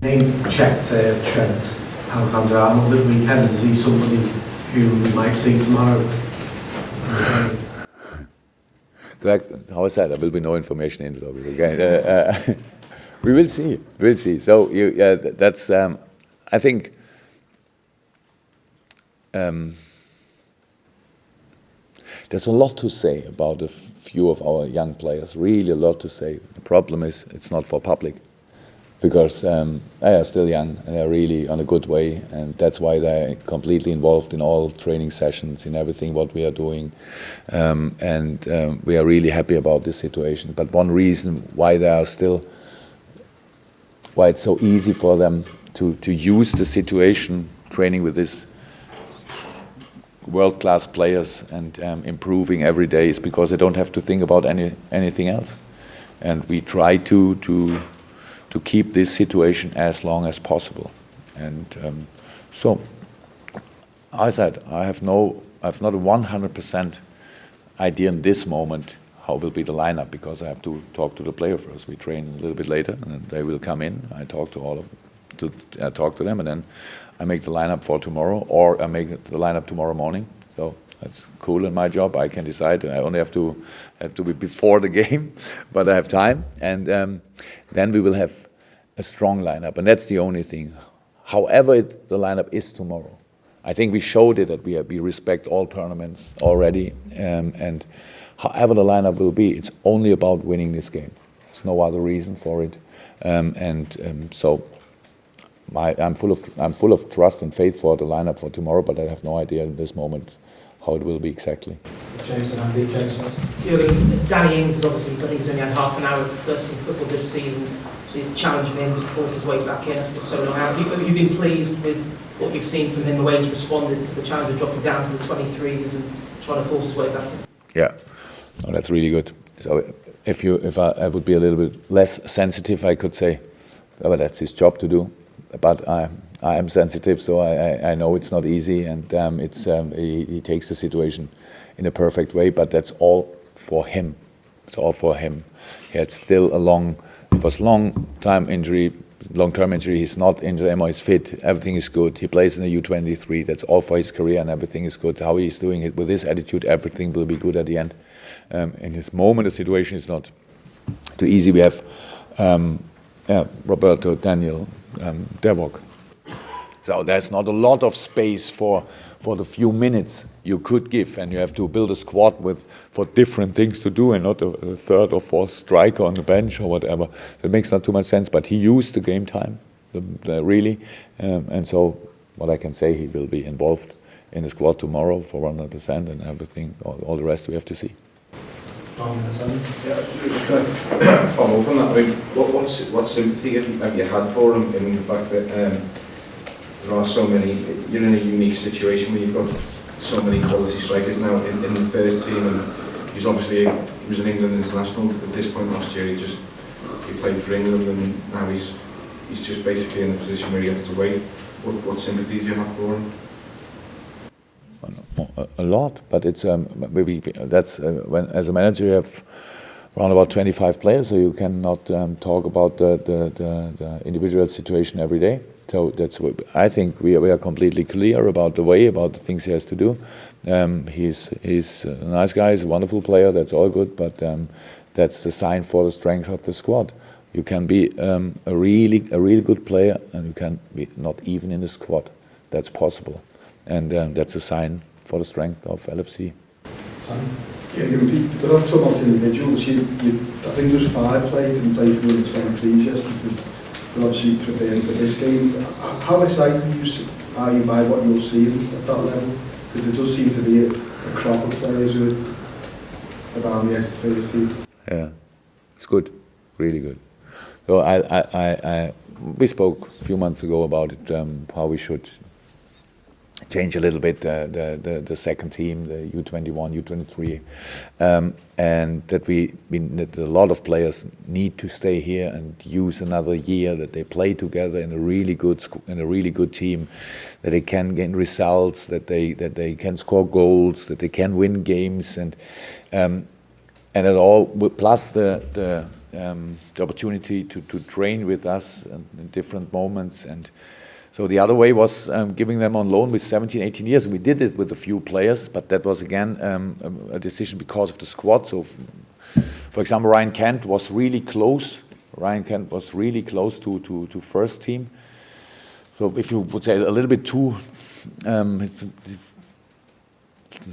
Checked Trent Alexander-Arnold at the weekend. Is he somebody who we might see tomorrow? How I said, there will be no information into it again. We will see. We'll see. So that's. I think. There's a lot to say about a few of our young players. Really, a lot to say. The problem is it's not for public, because they are still young and they're really on a good way, and that's why they're completely involved in all training sessions, in everything what we are doing, and we are really happy about this situation. But one reason why it's so easy for them to use the situation, training with this world-class players and improving every day, is because they don't have to think about anything else, and we try to keep this situation as long as possible. And so, I said, I have not a 100% idea in this moment how will be the lineup, because I have to talk to the player first. We train a little bit later, and they will come in. I talk to them, and then I make the lineup for tomorrow, or I make the lineup tomorrow morning. So that's cool in my job. I can decide. I only have to be before the game, but I have time, and then we will have a strong lineup, and that's the only thing. However the lineup is tomorrow, I think we showed it that we respect all tournaments already, and however the lineup will be, it's only about winning this game. There's no other reason for it, so I'm full of trust and faith for the lineup for tomorrow, but I have no idea in this moment how it will be exactly. James and Andy, Danny Ings has obviously, I think he's only had half an hour of first team football this season, so you're challenging him to force his way back in after so long out. Have you been pleased with what we've seen from him, the way he's responded to the challenge of dropping down to the 23s and trying to force his way back in? Yeah, no, that's really good. So if I would be a little bit less sensitive, I could say, oh, that's his job to do. But I am sensitive, so I know it's not easy, and he takes the situation in a perfect way. But that's all for him. It's all for him. He had still long-term injury. He's not injured anymore. He's fit. Everything is good. He plays in the U23. That's all for his career, and everything is good. How he's doing it with his attitude, everything will be good at the end. In his moment, the situation is not too easy. We have Roberto, Daniel, Devok. So there's not a lot of space for the few minutes you could give, and you have to build a squad for different things to do, and not a third or fourth striker on the bench or whatever. That makes not too much sense, but he used the game time, really. And so what I can say, he will be involved in the squad tomorrow for 100%, and everything, all the rest we have to see. Yeah, just kind of follow up on that. Like, what sympathy have you had for him in the fact that there are so many? You're in a unique situation where you've got so many quality strikers now in the first team, and he was an England international at this point last year. He played for England, and now he's just basically in a position where he has to wait. What sympathy do you have for him? A lot, but it's maybe that's when as a manager you have around about 25 players, so you cannot talk about the individual situation every day. So that's what I think we are completely clear about the things he has to do. He's a nice guy, he's a wonderful player. That's all good, but that's the sign for the strength of the squad. You can be a really good player, and you can be not even in the squad. That's possible. And that's a sign for the strength of LFC. Yeah, but I'm talking about individuals. I think there's 5 players that played for the 23s yesterday. But obviously preparing for this game. How excited are you by what you'll see at that level? Because there does seem to be a crop of players who are around the first team. Yeah, it's good, really good. So we spoke a few months ago about it, how we should change a little bit the second team, the U21, U23, and that a lot of players need to stay here and use another year, that they play together in a really good team, that they can get results, that they can score goals, that they can win games, and it all plus the the opportunity to train with us in different moments. And so the other way was giving them on loan with 17, 18 years. And we did it with a few players, but that was again a decision because of the squad. So, for example, Ryan Kent was really close. Ryan Kent was really close to first team. So if you would say a little bit too,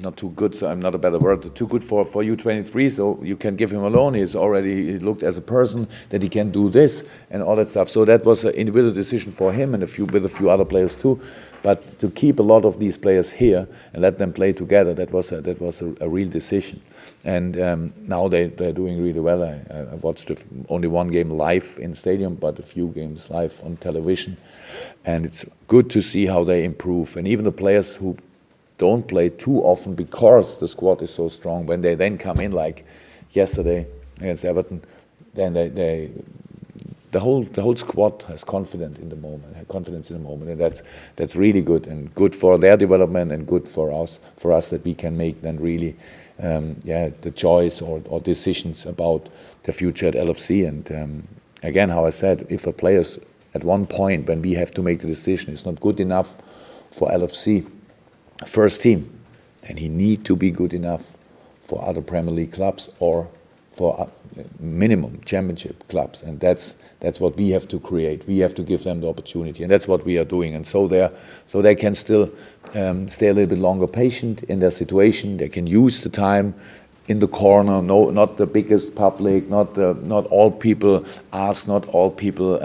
not too good, so I'm not a better word, too good for U23, so you can give him a loan. He looked as a person that he can do this and all that stuff. So that was an individual decision for him and with a few other players too. But to keep a lot of these players here and let them play together, that was a real decision. And now they're doing really well. I watched only one game live in stadium, but a few games live on television. And it's good to see how they improve. And even the players who don't play too often because the squad is so strong, when they then come in like yesterday against Everton, then the whole squad has confidence in the moment, and that's really good, and good for their development and good for us that we can make then really the choice or decisions about the future at LFC. And again, how I said, if a player's at one point when we have to make the decision is not good enough for LFC first team, then he need to be good enough for other Premier League clubs or for minimum championship clubs, and that's what we have to create. We have to give them the opportunity, and that's what we are doing. And so they can still stay a little bit longer patient in their situation. They can use the time in the corner. No, not the biggest public. Not all people ask. Not all people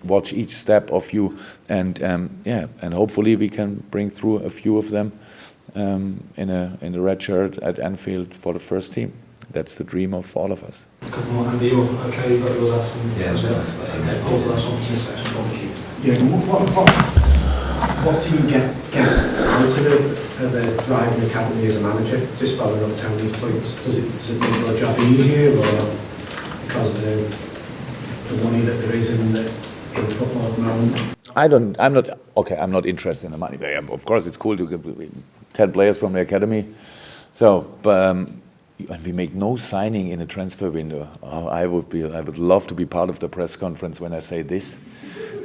watch each step of you. And and hopefully we can bring through a few of them in the red shirt at Anfield for the first team. That's the dream of all of us. Andy, okay, but it was asking. What do you get out of the thriving academy as a manager? Just following up Tony's points, does it make your job easier, or because of the money that there is in football at the moment? I'm not interested in the money. Of course, it's cool to get 10 players from the academy. So, and we make no signing in a transfer window. I would love to be part of the press conference when I say this.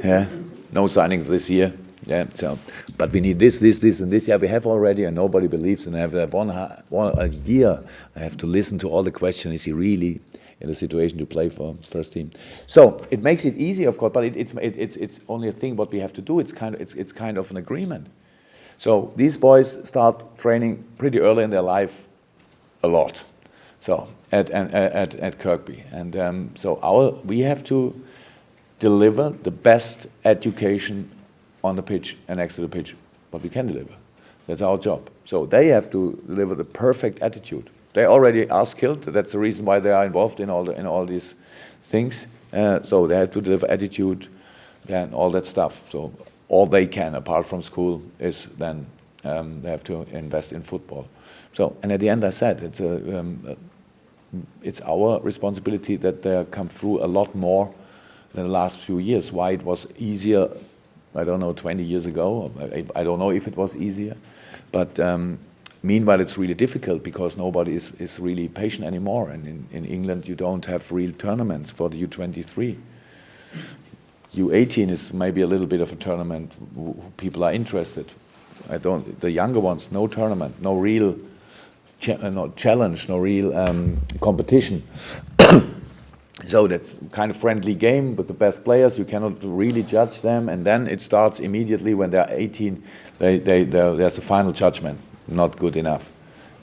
Yeah, no signings this year. Yeah, so, but we need this, and this. Yeah, we have already, and nobody believes. And I have a year. I have to listen to all the questions. Is he really in a situation to play for first team? So it makes it easy, of course. But it's only a thing. What we have to do. It's kind of an agreement. So these boys start training pretty early in their life, a lot. So at Kirkby, and we have to deliver the best education on the pitch and next to the pitch, what we can deliver. That's our job. So they have to deliver the perfect attitude. They already are skilled. That's the reason why they are involved in all these things. So they have to deliver attitude and all that stuff. So all they can, apart from school, is then they have to invest in football. So, and at the end, I said it's our responsibility that they come through a lot more than the last few years. Why it was easier, I don't know, 20 years ago. I don't know if it was easier. But meanwhile, it's really difficult because nobody is really patient anymore. And in England, you don't have real tournaments for the U23. U18 is maybe a little bit of a tournament. People are interested. The younger ones, no tournament, no real challenge, no real competition. So that's kind of friendly game with the best players. You cannot really judge them, and then it starts immediately when they're 18. There's a final judgment, not good enough,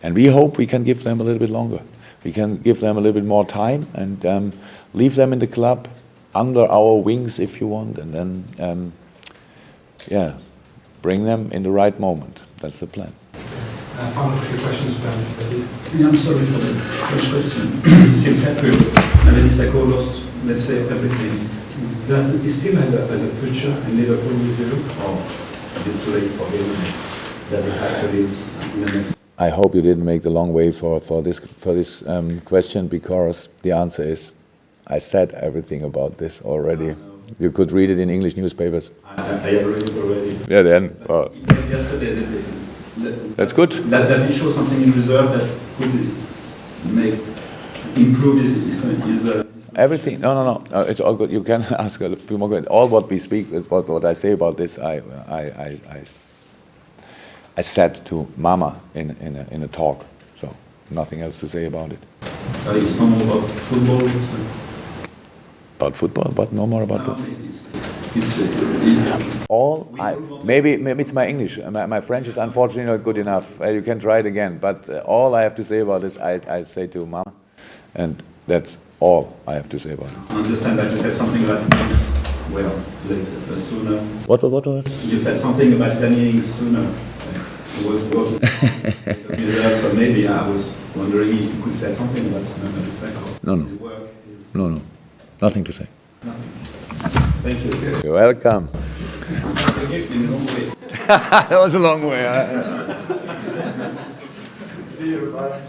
and we hope we can give them a little bit longer. We can give them a little bit more time and leave them in the club under our wings, if you want, and then bring them in the right moment. That's the plan. Final few questions for Andy. I'm sorry for the first question. Since April, Sako lost, let's say, everything. Does he still have a future in Liverpool with you, or is it too late for him that he has to leave in the next? I hope you didn't make the long way for this question, because the answer is, I said everything about this already. You could read it in English newspapers. I have read it already. Yeah, then. Yesterday, that's good. Does it show something in reserve that could improve his Everything. No. It's all good. You can ask a few more questions. All what we speak, what I say about this, I said to Mama in a talk. So nothing else to say about it. It's not more about football. About football, but no more about football. Maybe it's my English. My French is unfortunately not good enough. You can try it again. But all I have to say about this, I say to Mama, and that's all I have to say about it. I understand that you said something about innings. Well, later, sooner. What? You said something about Danny sooner. He was working reserve, so maybe I was wondering if you could say something about his work. No. Nothing to say. Nothing. Thank you. You're welcome. Thank you. In a long way. That was a long way. See you, bye.